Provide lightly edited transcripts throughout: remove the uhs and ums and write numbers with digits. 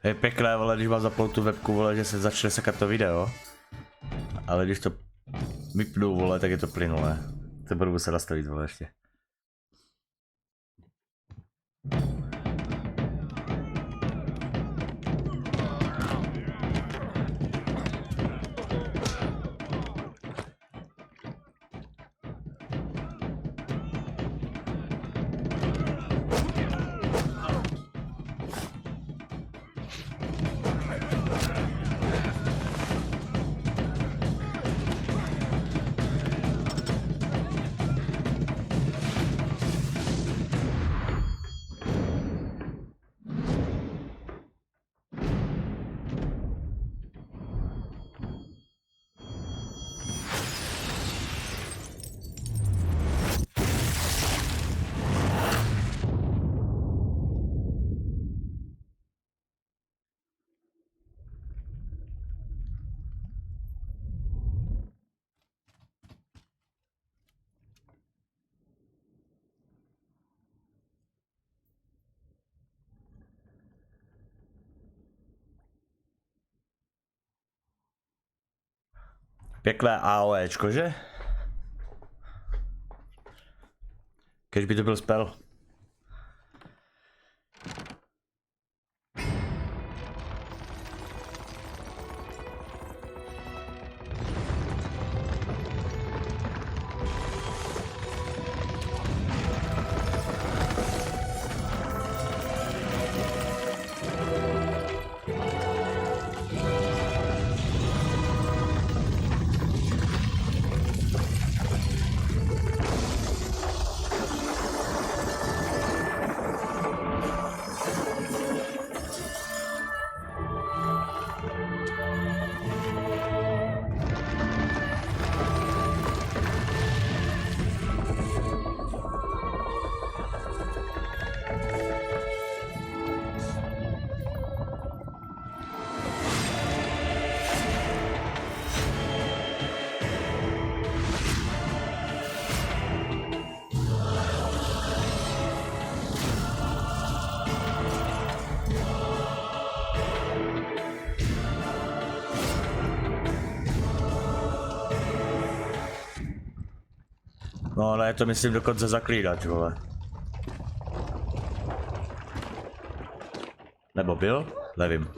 Je pěkné, vole, když mám zapnout tu webku, vole, že se začne sekat to video. Ale když to vypnu, vole, tak je to plynulé. To budu muset nastavit, vole, ještě. Pěkné AOEčko, že? Kež by to byl spell. No ale je to myslím dokonce zaklínač, vole. Nebo byl? Nevím.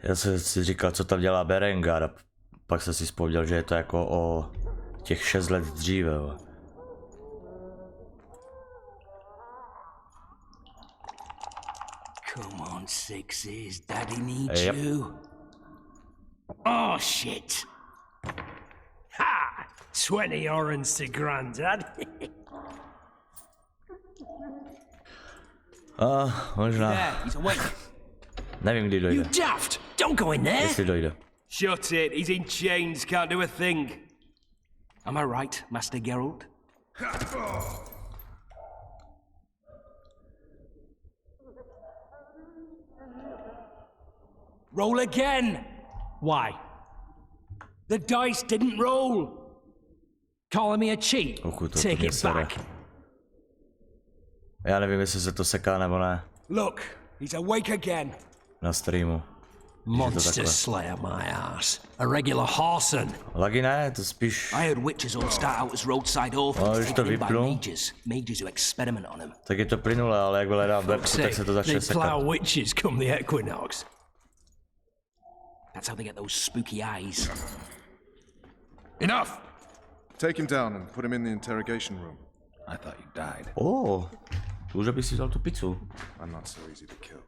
Já jsem si říkal, co tam dělá Berengar, a pak jsem si vzpomněl, že je to jako o těch 6 let dříve. Come on, sixes, daddy needs you. Oh shit! Ha! 20 orange to granddad. Možná. He's awake. Nevím, kdy dojde. You daft! Don't go in there! Jestli dojde. Shut it, he's in chains, can't do a thing. Am I right, Master Geralt? Roll again! Why? The dice didn't roll! Calling me a cheat? Take it back. Já nevím, jestli se to seká nebo ne. Look, he's awake again. Na streamu. Monster slayer my ass. A regular Harson. Lagy ne, to spíš... I heard witches all start out as roadside orphans taken in by mages who experiment on them. Tak je to plynulé, ale jak hledám webku, tak se to začne sekat. They plow witches come the equinox. That's how they get those spooky eyes. Enough! Take him down and put him in the interrogation room. I thought you died. Oh, už bych si dal tu pizzu. I'm not so easy to kill.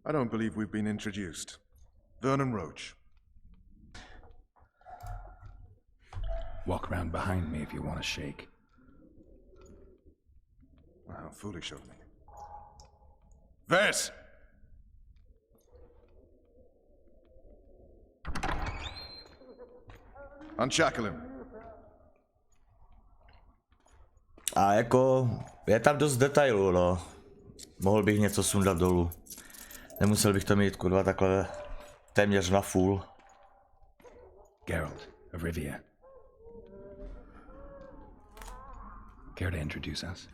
I don't believe we've been introduced. Vernon Roach. Walk around behind me if you want a shake. How foolish of me. Ves! Unshackle him. A jako, je tam dost detailů, no. Mohl bych něco sundat dolů. Nemusel bych to mít, kurva, takhle téměř na full. Geralt of Rivia. Care to introduce us?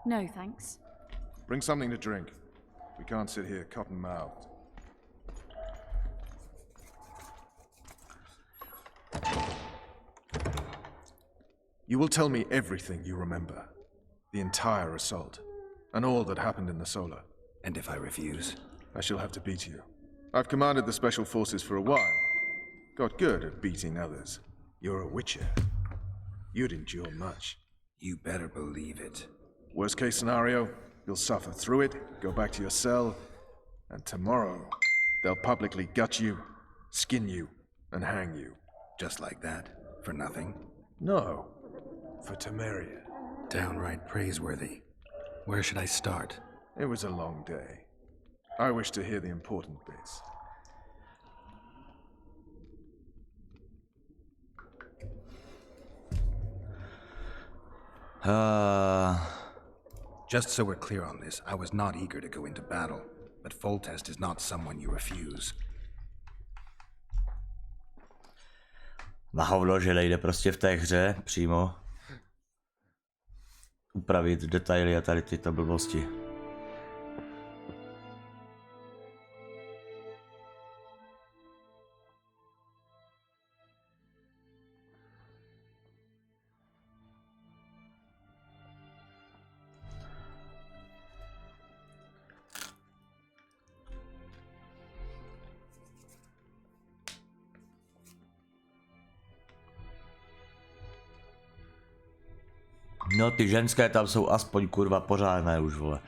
No, thanks. Bring something to drink. We can't sit here cotton-mouthed. You will tell me everything you remember. The entire assault. And all that happened in the Solar. And if I refuse? I shall have to beat you. I've commanded the Special Forces for a while. Got good at beating others. You're a witcher. You'd endure much. You better believe it. Worst case scenario, you'll suffer through it, go back to your cell, and tomorrow, they'll publicly gut you, skin you, and hang you. Just like that? For nothing? No. For Temeria. Downright praiseworthy. Where should I start? It was a long day. I wish to hear the important bits. Just so we're clear on this, I was not eager to go into battle, but Foltest is not someone you refuse. Na hovno, že nejde prostě v té hře přímo upravit detaily a tady tyto blbosti. No ty ženské tam jsou aspoň kurva pořádné už, vole.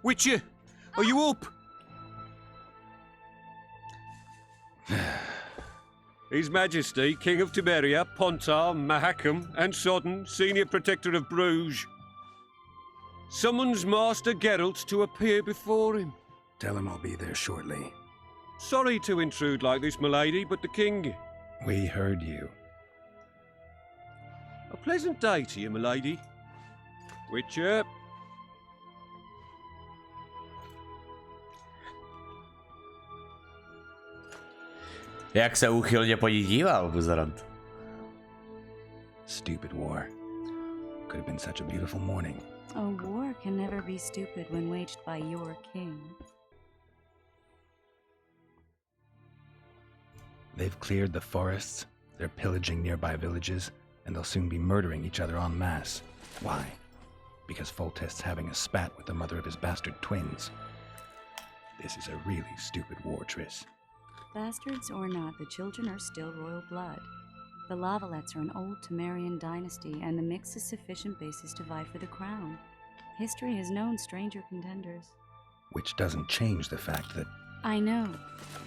Witcher, are you up? His Majesty, King of Temeria, Pontar, Mahakam, and Sodden, Senior Protector of Bruges, summons Master Geralt to appear before him. Tell him I'll be there shortly. Sorry to intrude like this, milady, but the King... We heard you. A pleasant day to you, milady. Witcher. Jak se úchylně po ní díval, buzerant. Stupid war. Could have been such a beautiful morning. A war can never be stupid when waged by your king. They've cleared the forests, they're pillaging nearby villages, and they'll soon be murdering each other en masse. Why? Because Foltest's having a spat with the mother of his bastard twins. This is a really stupid war, Triss. Bastards or not, the children are still royal blood. The Lavalettes are an old Temerian dynasty, and the mix is sufficient basis to vie for the crown. History has known stranger contenders. Which doesn't change the fact that... I know.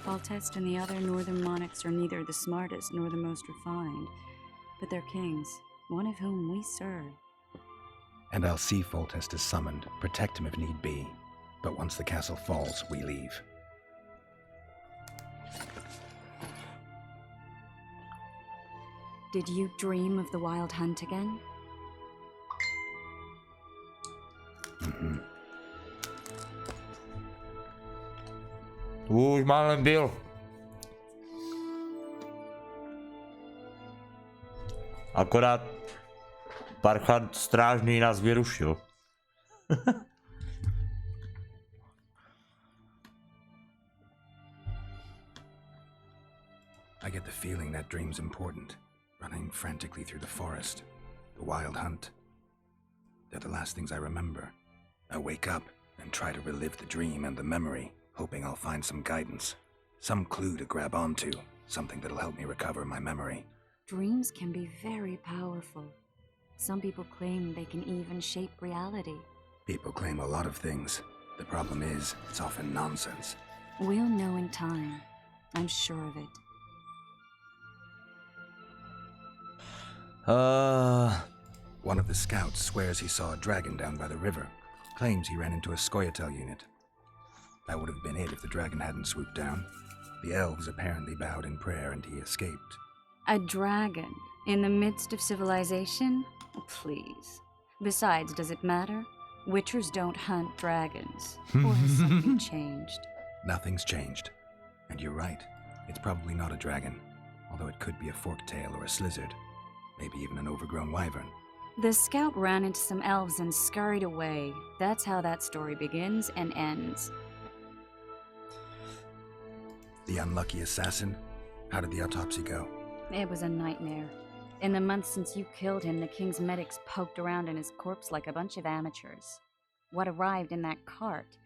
Foltest and the other northern monarchs are neither the smartest nor the most refined, but they're kings, one of whom we serve. And I'll see Foltest is summoned, protect him if need be. But once the castle falls, we leave. Did you dream of the wild hunt again? Mm-hmm. Už málem byl. Akorát parchant strážný nás vyrušil. I get the feeling that dream's important. Running frantically through the forest. The wild hunt. They're the last things I remember. I wake up and try to relive the dream and the memory, hoping I'll find some guidance. Some clue to grab onto, something that'll help me recover my memory. Dreams can be very powerful. Some people claim they can even shape reality. People claim a lot of things. The problem is, it's often nonsense. We'll know in time. I'm sure of it. One of the scouts swears he saw a dragon down by the river. Claims he ran into a Scoia'tael unit. That would have been it if the dragon hadn't swooped down. The elves apparently bowed in prayer and he escaped. A dragon? In the midst of civilization? Please. Besides, does it matter? Witchers don't hunt dragons. Or has something changed? Nothing's changed. And you're right. It's probably not a dragon. Although it could be a forktail or a slizzard. Maybe even an overgrown wyvern. The scout ran into some elves and scurried away. That's how that story begins and ends. The unlucky assassin? How did the autopsy go? It was a nightmare. In the months since you killed him, the king's medics poked around in his corpse like a bunch of amateurs. What arrived in that cart?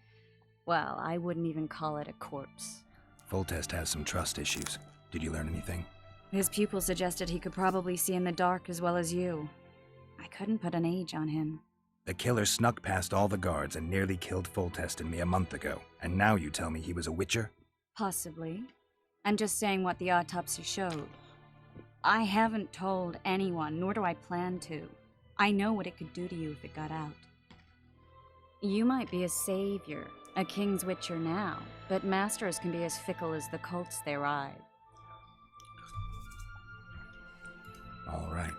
Well, I wouldn't even call it a corpse. Foltest has some trust issues. Did you learn anything? His pupil suggested he could probably see in the dark as well as you. I couldn't put an age on him. The killer snuck past all the guards and nearly killed Foltest and me a month ago. And now you tell me he was a witcher? Possibly. I'm just saying what the autopsy showed. I haven't told anyone, nor do I plan to. I know what it could do to you if it got out. You might be a savior, a king's witcher now, but masters can be as fickle as the cults they ride. All right.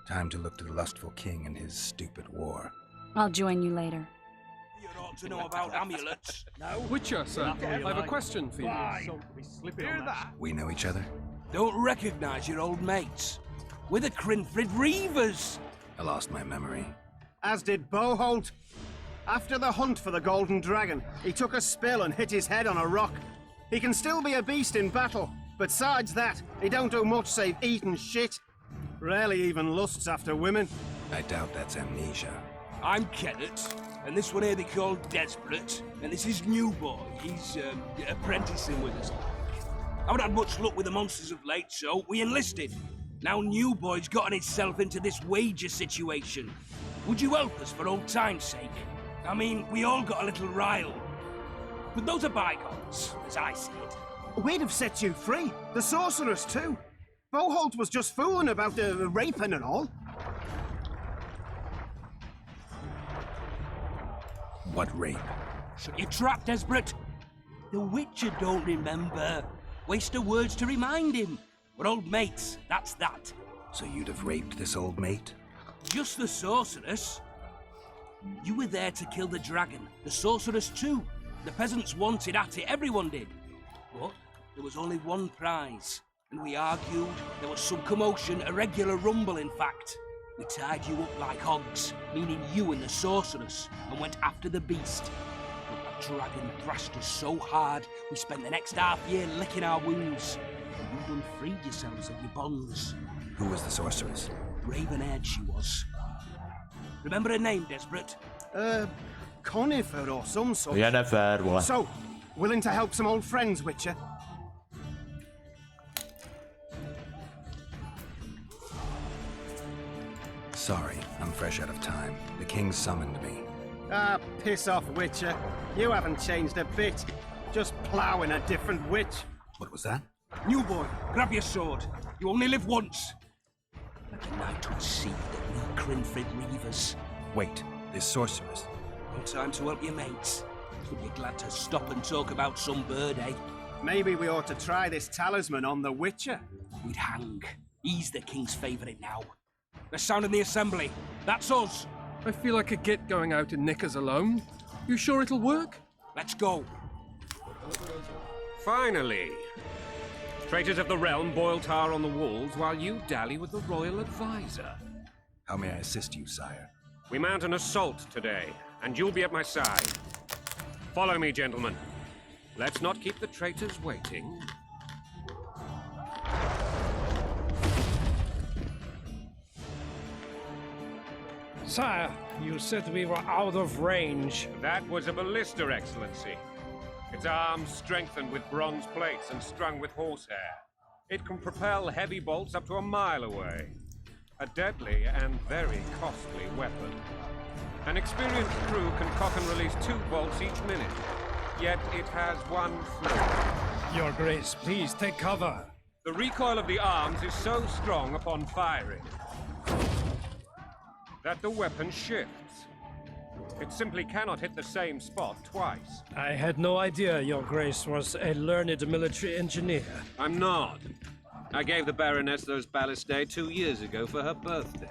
Time to look to the lustful king and his stupid war. I'll join you later. You ought to know about amulets. No. Witcher, sir. I have a question for you. Hear that? We know each other? Don't recognize your old mates. We're the Crinfrid Reavers. I lost my memory. As did Boholt. After the hunt for the Golden Dragon, he took a spill and hit his head on a rock. He can still be a beast in battle, but besides that, he don't do much save eat and shit. Rarely even lusts after women. I doubt that's amnesia. I'm Kenneth, and this one here they call Desperate, and this is New Boy. He's apprenticing with us. I haven't had much luck with the monsters of late, so we enlisted. Now New Boy's gotten himself into this wager situation. Would you help us for old time's sake? I mean, we all got a little riled. But those are bygones, as I see it. We'd have set you free. The sorceress, too. Boholt was just fooling about the raping and all. What rape? Shut your trap, Desperate. The Witcher don't remember. Waste of words to remind him. We're old mates, that's that. So you'd have raped this old mate? Just the sorceress. You were there to kill the dragon, the sorceress too. The peasants wanted at it, everyone did. But there was only one prize. And we argued, there was some commotion, a regular rumble in fact. We tied you up like hogs, meaning you and the sorceress, and went after the beast. But that dragon thrashed us so hard, we spent the next half year licking our wounds. And you done freed yourselves of your bonds. Who was the sorceress? Raven-haired she was. Remember her name, Desperate? Conifer or some sort. Jennifer, vole. So, willing to help some old friends, Witcher? Sorry, I'm fresh out of time. The king summoned me. Ah, piss off, Witcher. You haven't changed a bit. Just ploughing a different witch. What was that? New Boy, grab your sword. You only live once. Like a night would see that we Crinfrid Reavers. Wait, this sorceress. No time to help your mates. Would be glad to stop and talk about some bird, eh? Maybe we ought to try this talisman on the Witcher. We'd hang. He's the king's favourite now. The sound in the assembly. That's us. I feel I could get going out in knickers alone. You sure it'll work? Let's go. Finally. Traitors of the realm boil tar on the walls while you dally with the royal advisor. How may I assist you, sire? We mount an assault today, and you'll be at my side. Follow me, gentlemen. Let's not keep the traitors waiting. Sire, You said we were out of range. That was a ballista, Excellency. Its arms strengthened with bronze plates and strung with horsehair. It can propel heavy bolts up to a mile away. A deadly and very costly weapon. An experienced crew can cock and release 2 bolts each minute. Yet it has one flaw. Your Grace, please take cover. The recoil of the arms is so strong upon firing that the weapon shifts. It simply cannot hit the same spot twice. I had no idea Your Grace was a learned military engineer. I'm not. I gave the Baroness those ballistae 2 years ago for her birthday.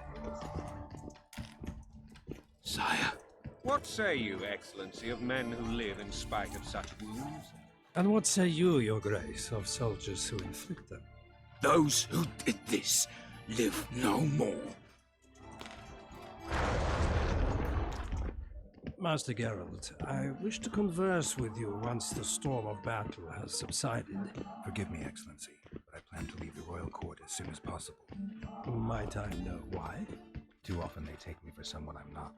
Sire. What say you, Excellency, of men who live in spite of such wounds? And what say you, Your Grace, of soldiers who inflict them? Those who did this live no more. Master Geralt, I wish to converse with you once the storm of battle has subsided. Forgive me, Excellency, but I plan to leave the royal court as soon as possible. Might I know why? Too often they take me for someone I'm not.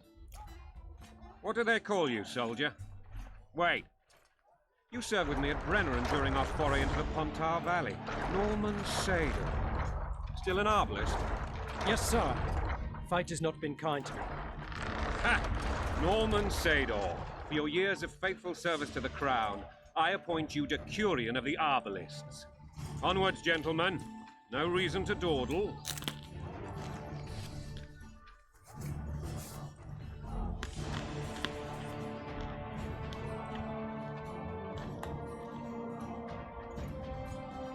What do they call you, soldier? Wait. You served with me at Brenneran during our foray into the Pontar Valley. Norman Sador. Still an arbalist? Yes, sir. Fate has not been kind to me. Ha! Norman Sador. For your years of faithful service to the crown, I appoint you Decurion of the Arbalists. Onwards, gentlemen. No reason to dawdle.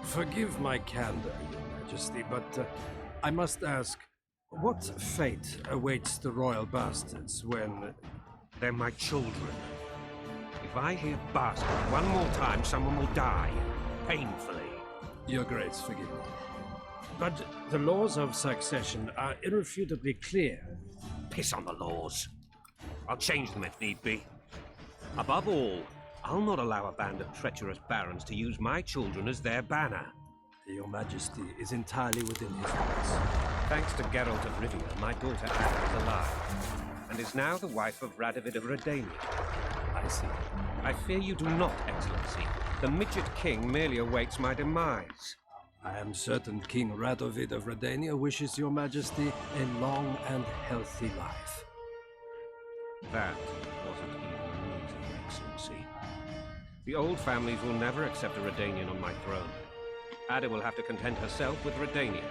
Forgive my candor, Your Majesty, but I must ask, what fate awaits the royal bastards when... They're my children. If I hear bastard one more time, someone will die. Painfully. Your Grace, forgive me. But the laws of succession are irrefutably clear. Piss on the laws. I'll change them if need be. Above all, I'll not allow a band of treacherous barons to use my children as their banner. Your Majesty is entirely within his rights. Thanks to Geralt of Rivia, my daughter Anne is alive, and is now the wife of Radovid of Redania. I see. I fear you do not, Excellency. The midget king merely awaits my demise. I am certain King Radovid of Redania wishes Your Majesty a long and healthy life. That wasn't even news, Excellency. The old families will never accept a Redanian on my throne. Ada will have to content herself with Redania.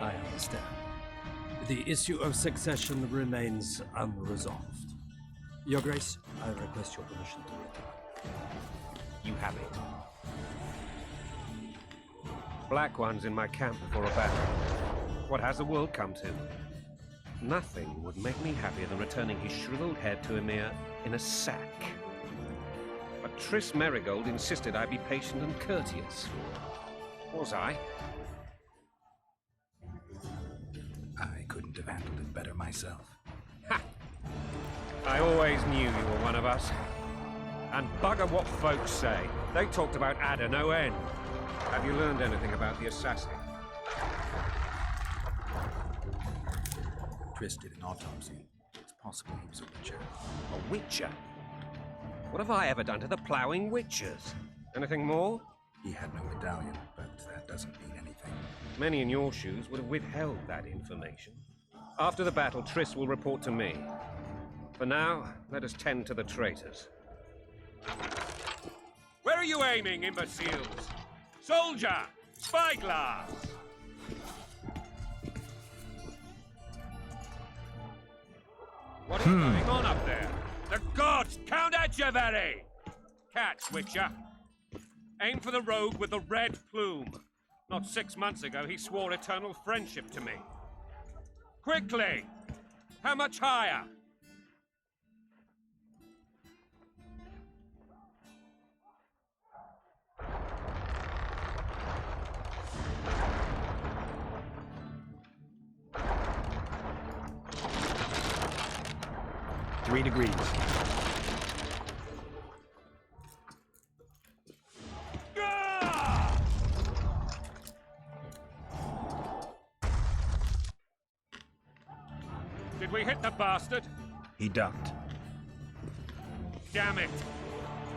I understand. The issue of succession remains unresolved. Your Grace, I request your permission to return. You have it. Black One's in my camp before a battle. What has the world come to? Nothing would make me happier than returning his shriveled head to Emir in a sack. But Triss Merigold insisted I be patient and courteous. Was I? I couldn't have handled it better myself. Ha! I always knew you were one of us. And bugger what folks say. They talked about Ada no end. Have you learned anything about the assassin? Triss did an autopsy. It's possible he was a witcher. A witcher? What have I ever done to the ploughing witchers? Anything more? He had no medallion, but that doesn't mean anything. Many in your shoes would have withheld that information. After the battle, Triss will report to me. For now, let us tend to the traitors. Where are you aiming, imbeciles? Soldier! Spyglass! What is going on up there? The gods! Count Etcheverry! Catch, Witcher! Aim for the rogue with the red plume. Not 6 months ago, he swore eternal friendship to me. Quickly! How much higher? Three degrees. Did we hit the bastard? He ducked. Damn it!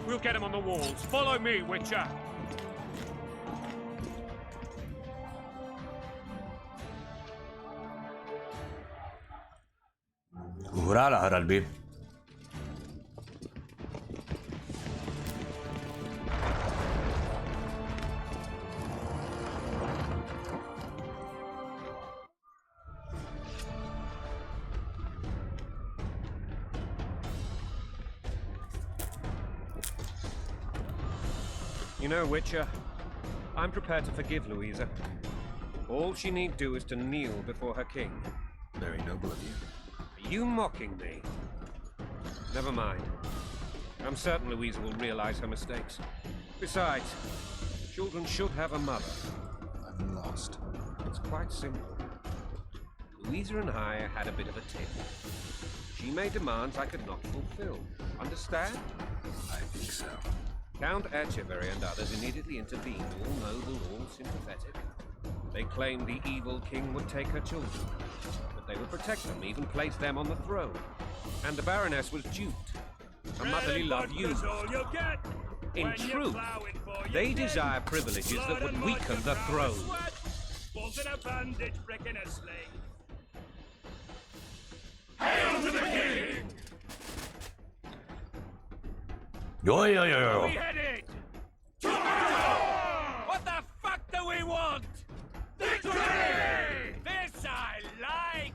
We'll get him on the walls. Follow me, Witcher! Hurá hradby. You know, Witcher, I'm prepared to forgive Louisa. All she need do is to kneel before her king. Very noble of you. Are you mocking me? Never mind. I'm certain Louisa will realize her mistakes. Besides, children should have a mother. I'm lost. It's quite simple. Louisa and I had a bit of a tiff. She made demands I could not fulfill. Understand? I think so. Count Etcheverry and others immediately intervened, all noble, all sympathetic. They claimed the evil king would take her children, but they would protect them, even place them on the throne. And the Baroness was duped. Her motherly love used. In truth, they desire privileges that would weaken the throne. Hail to the king! Yo. We headed! What the fuck do we want? Victory! This I like!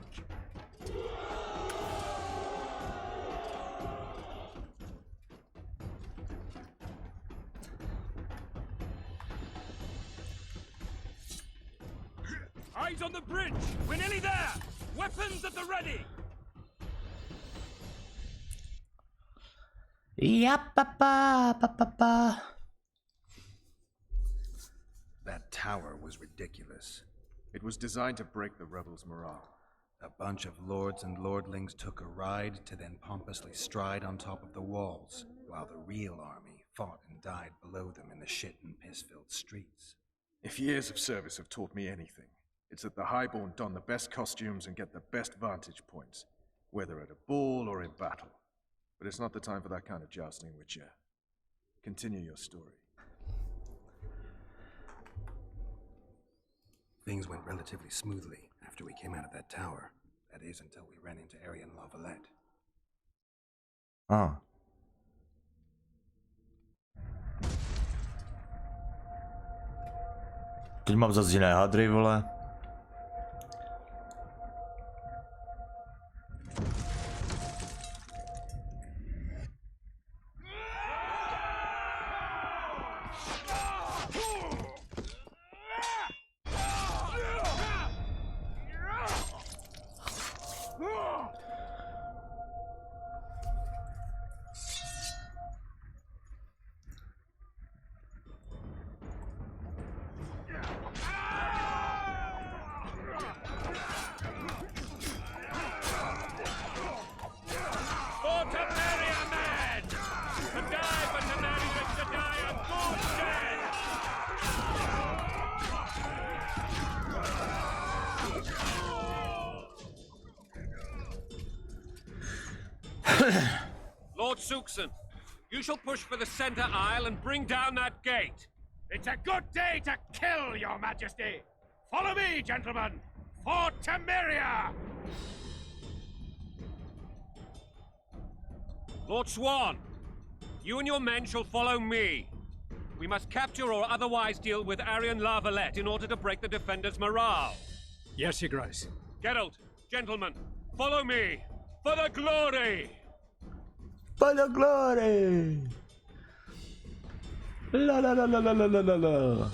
Eyes on the bridge! We're nearly there! Weapons at the ready! Yeah, papa. That tower was ridiculous. It was designed to break the rebels' morale. A bunch of lords and lordlings took a ride to then pompously stride on top of the walls, while the real army fought and died below them in the shit and piss-filled streets. If years of service have taught me anything, it's that the highborn don the best costumes and get the best vantage points, whether at a ball or in battle. But it's not the time for that kind of jousting, Witcher. Continue your story. Things went relatively smoothly after we came out of that tower. That is, until we ran into Arian Lavalette. Ah. Teď mám zase jiné hadry, vole. Lord Suxon, you shall push for the center aisle and bring down that gate. It's a good day to kill, your majesty. Follow me, gentlemen, for Temeria! Lord Swan, you and your men shall follow me. We must capture or otherwise deal with Arian Lavalette in order to break the defenders' morale. Yes, Your Grace. Geralt, gentlemen, follow me, for the glory! For the glory! La la la la la la la la.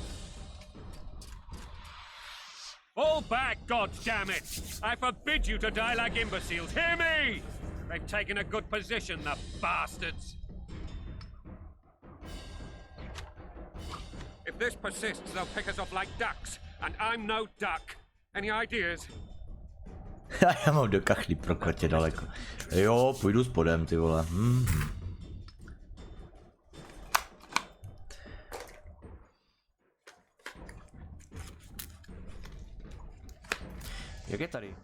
Fall back, goddammit! I forbid you to die like imbeciles. Hear me! They've taken a good position, the bastards. If this persists, they'll pick us off like ducks, and I'm no duck. Any ideas? Já mám do kachlí prokletě daleko. Jo, půjdu spodem, ty vole. Jak je tady?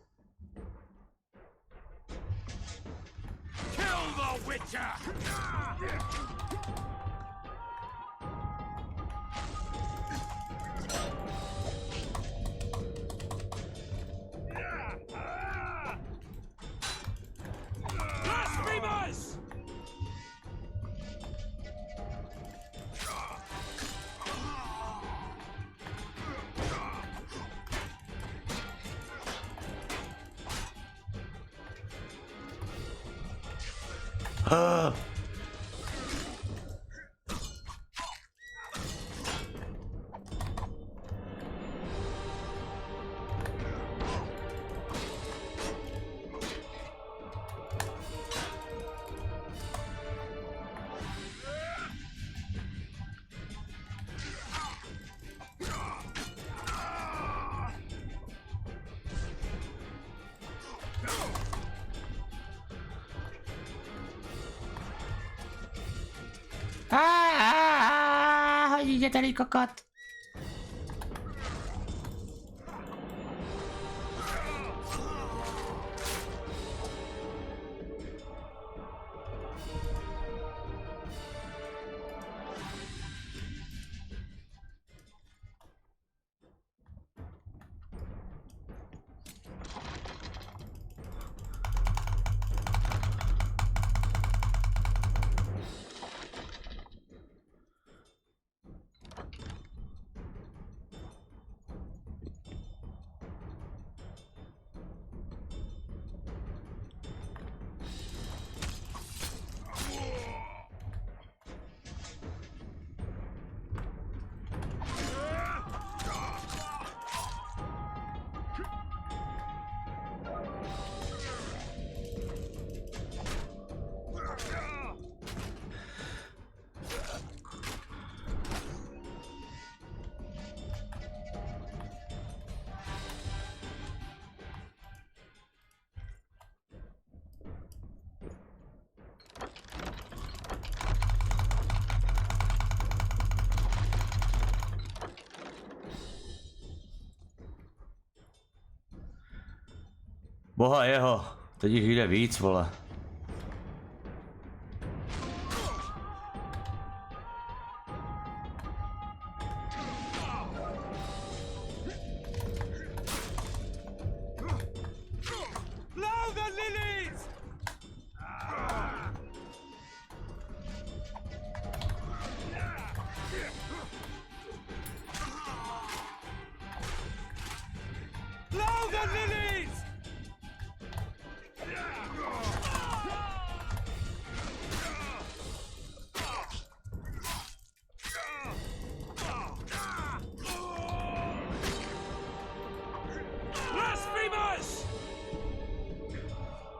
Hodí tady kokot. Boha jeho, teď jich jde víc, vole.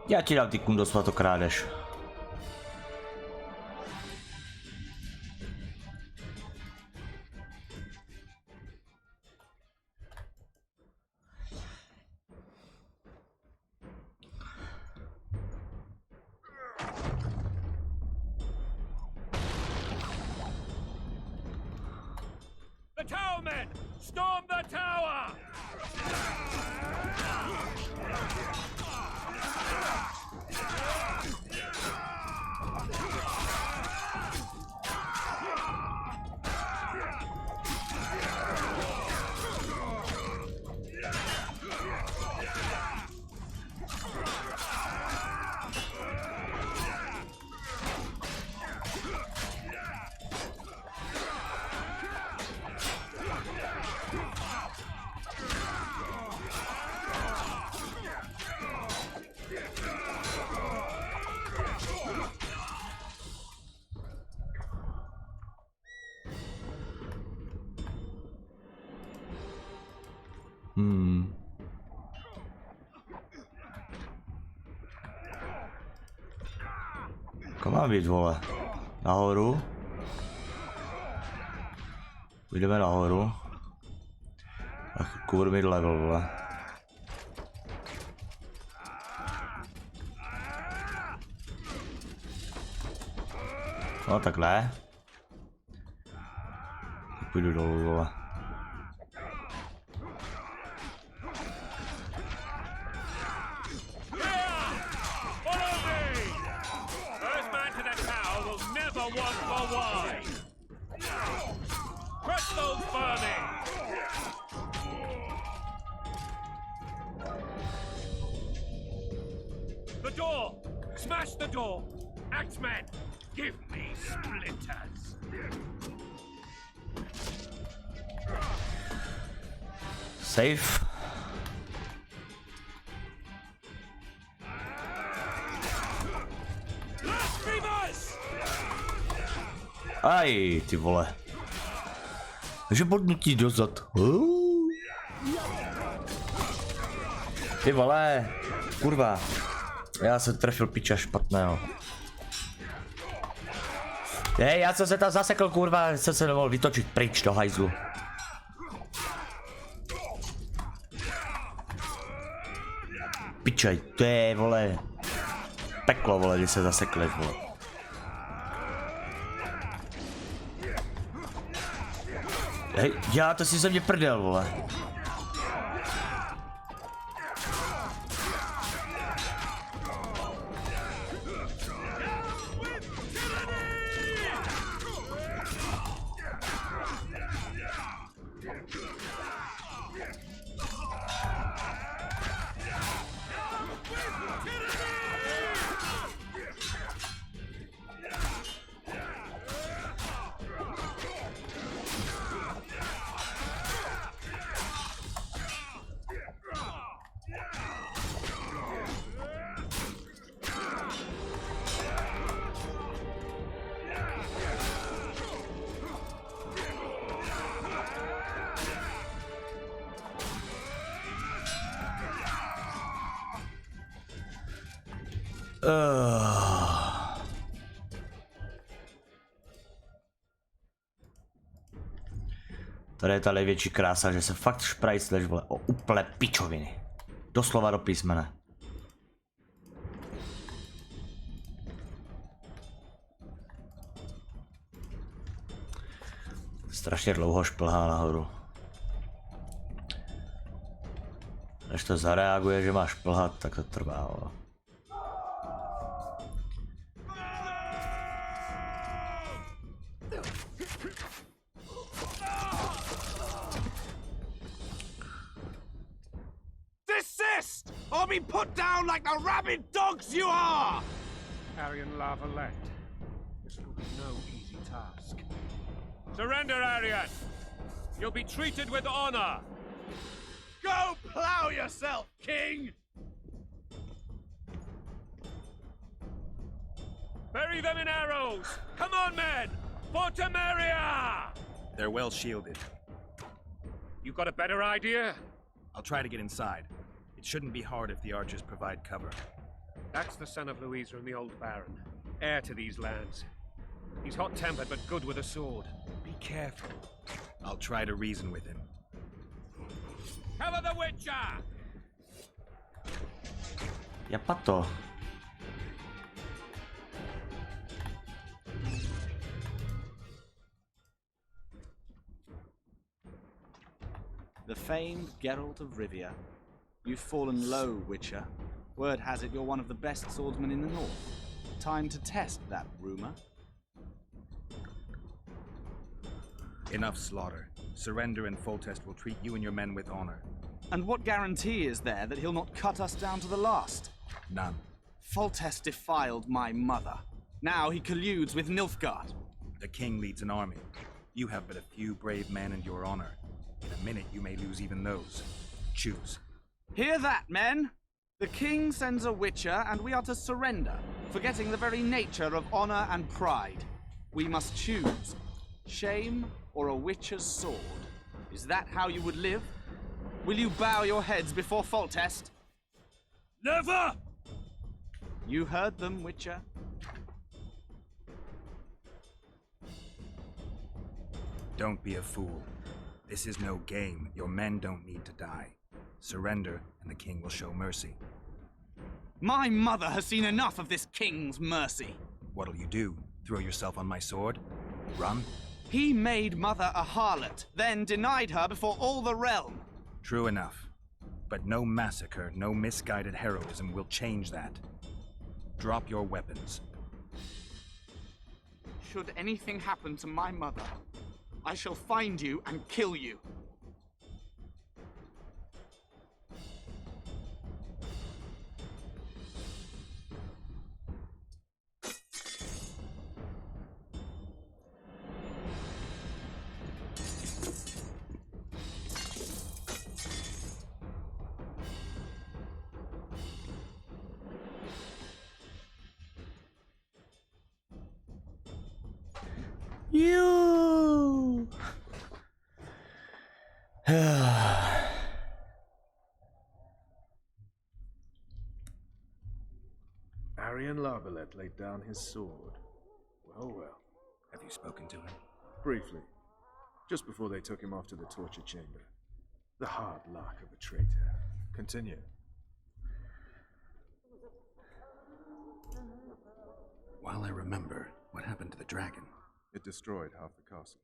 Já ti dám ty kundo, svatokrádež. The towermen! Storm the tower! Kam mám být, vole? Nahoru? Půjdeme nahoru. Ach, budu mít level, vole. No takhle. Půjdu dolů, vole. door. Axemen, give me splinters. Safe. Aj, ty vole. Že bodnutí dozad. Ty vole. Kurva. Já jsem trefil piča špatného. Hej, já jsem se tam zasekl, kurva, jsem se nemohl vytočit pryč do hajzlu. Pičaj, to je, vole. Peklo, vole, když se zasekleš, vole. Hej, já to si ze mě prdel, vole. Tady je ta největší krása, že se fakt šprajcleš, vole, o úplné pičoviny. Doslova do písmene. Strašně dlouho šplhá nahoru. Než to zareaguje, že máš šplhat, tak to trvá, vole. Or be put down like the rabid dogs you are! Arian Lavalette. This will be no easy task. Surrender, Arian! You'll be treated with honor! Go plow yourself, King! Bury them in arrows! Come on, men! For Temeria! They're well shielded. You got a better idea? I'll try to get inside. It shouldn't be hard if the archers provide cover. That's the son of Louisa and the old Baron, heir to these lands. He's hot-tempered but good with a sword. Be careful. I'll try to reason with him. Cover the Witcher! Japato. The famed Geralt of Rivia. You've fallen low, Witcher. Word has it you're one of the best swordsmen in the north. Time to test that rumor. Enough slaughter. Surrender and Foltest will treat you and your men with honor. And what guarantee is there that he'll not cut us down to the last? None. Foltest defiled my mother. Now he colludes with Nilfgaard. The king leads an army. You have but a few brave men and your honor. In a minute you may lose even those. Choose. Hear that, men? The king sends a Witcher, and we are to surrender, forgetting the very nature of honor and pride. We must choose. Shame or a Witcher's sword. Is that how you would live? Will you bow your heads before Foltest? Never! You heard them, Witcher. Don't be a fool. This is no game. Your men don't need to die. Surrender, and the king will show mercy. My mother has seen enough of this king's mercy. What'll you do? Throw yourself on my sword? Run? He made mother a harlot, then denied her before all the realm. True enough. But no massacre, no misguided heroism will change that. Drop your weapons. Should anything happen to my mother, I shall find you and kill you. Juuu. Arian Larvalet laid down his sword. Well, well. Have you spoken to him? Briefly. Just before they took him off to the torture chamber. The hard luck of a traitor. Continue. While I remember, what happened to the dragon? It destroyed half the castle.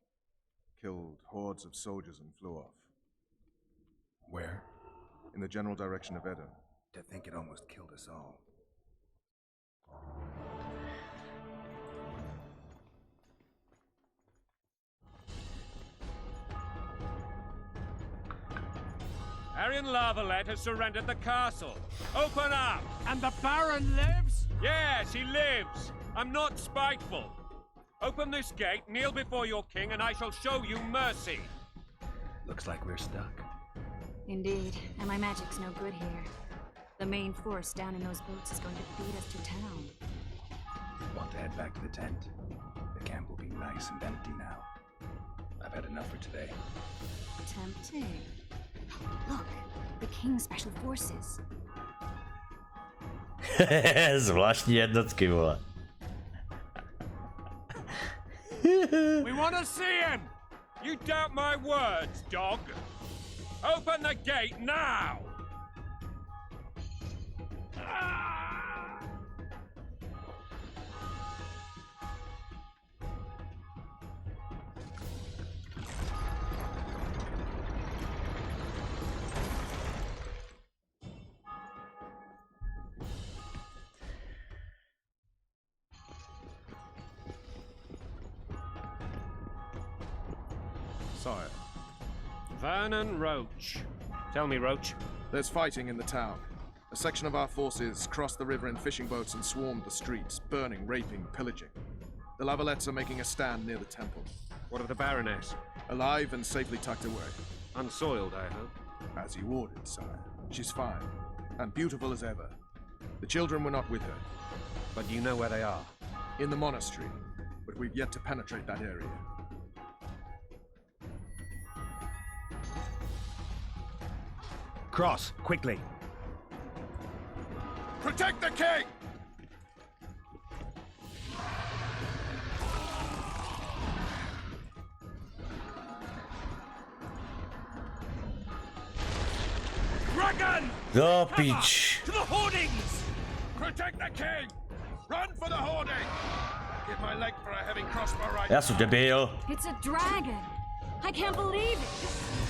Killed hordes of soldiers and flew off. Where? In the general direction of Edom. To think it almost killed us all. Arian Larvalet has surrendered the castle. Open up! And the Baron lives? Yes, he lives. I'm not spiteful. Open this gate, kneel before your king, and I shall show you mercy. Looks like we're stuck. Indeed, and my magic's no good here. The main force down in those boats is going to beat us to town. Want to head back to the tent? The camp will be nice and empty now. I've had enough for today. Tempting. Look, the King's Special Forces. Zvláštní jednotky, vole. We want to see him! You doubt my words, dog! Open the gate now! Sire. Vernon Roach. Tell me, Roach. There's fighting in the town. A section of our forces crossed the river in fishing boats and swarmed the streets, burning, raping, pillaging. The Lavalets are making a stand near the temple. What of the Baroness? Alive and safely tucked away. Unsoiled, I hope. As you ordered, sire. She's fine, and beautiful as ever. The children were not with her. But you know where they are? In the monastery, but we've yet to penetrate that area. Cross, quickly! Protect the king! Dragon! Do pič. To the hoardings! Protect the king! Run for the hoarding! Give my leg for a heavy crossbow right Já jsem debil. It's a dragon. I can't believe it.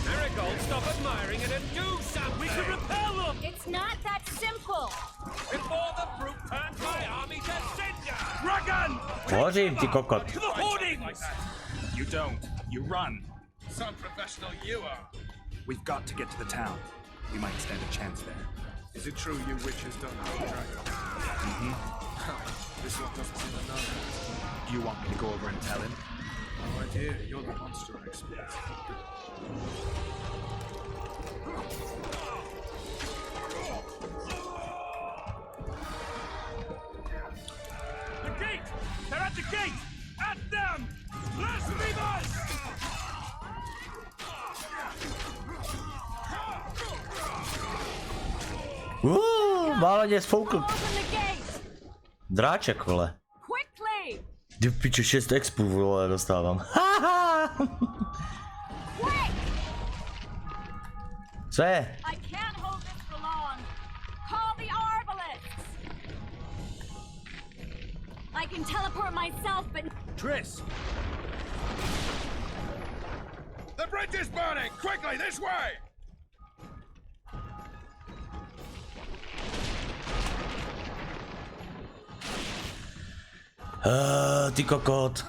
Marigold, stop admiring it and do something! We can repel them! It's not that simple. Before the brute turns my army to cinder! Dragon! Hořím, ty kokot. To the hoardings! You don't. You run. Some professional you are. We've got to get to the town. We might stand a chance there. Is it true you witches don't know the dragon? This one doesn't seem to know. Do you want me to go over and tell him? No idea, you're the monster expert. The gate! They're at the gate! At them! Blasphemers! Málo mě sfoukl. Open the gate. Dráček, vole. Quickly. Ty piče, 6 expů, vole, dostávám. Quick. Co je? I can't hold this for long. Call the arbalists. I can teleport myself, but Triss! The bridge is burning! Quickly, this way! Ty kokot.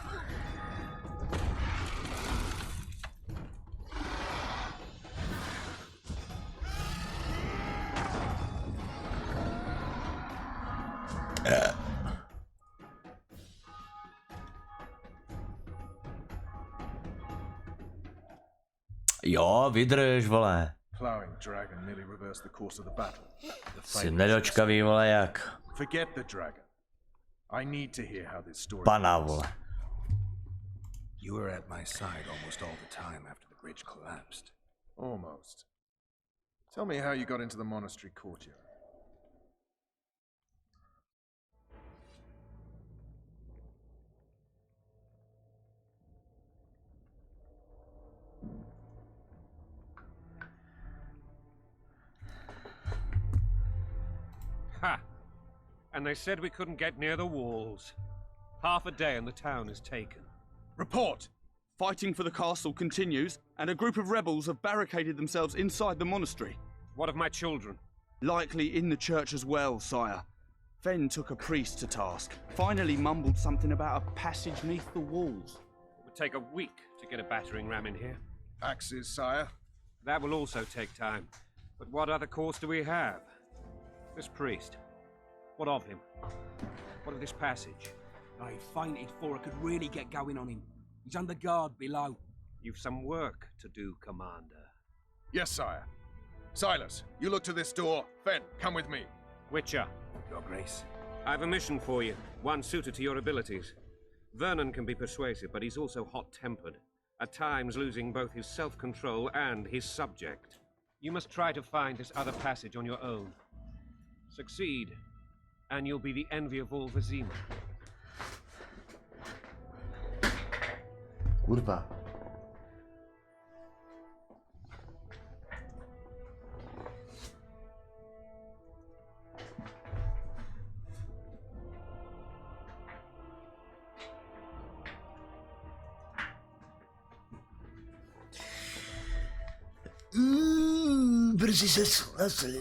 Jo, vydrž, vole. Plowing dragon nearly reversed the course of the battle. Jsi nedočkavý, vole, jak. Forget the dragon. I need to hear how this story Pana, ends. vole. You were at my side almost all the time after the bridge collapsed. Almost. Tell me how you got into the monastery courtyard. Ha! And they said we couldn't get near the walls. Half a day and the town is taken. Report! Fighting for the castle continues, and a group of rebels have barricaded themselves inside the monastery. What of my children? Likely in the church as well, sire. Fen took a priest to task. Finally mumbled something about a passage neath the walls. It would take a week to get a battering ram in here. Axes, sire. That will also take time. But what other course do we have? This priest. What of him? What of this passage? I fainted before I could really get going on him. He's under guard below. You've some work to do, Commander. Yes, sire. Silas, you look to this door. Fen, come with me. Witcher. Your Grace. I have a mission for you, one suited to your abilities. Vernon can be persuasive, but he's also hot-tempered, at times losing both his self-control and his subject. You must try to find this other passage on your own. Succeed, and you'll be the envy of all Vizima. Kurwa. Brzy se slasili,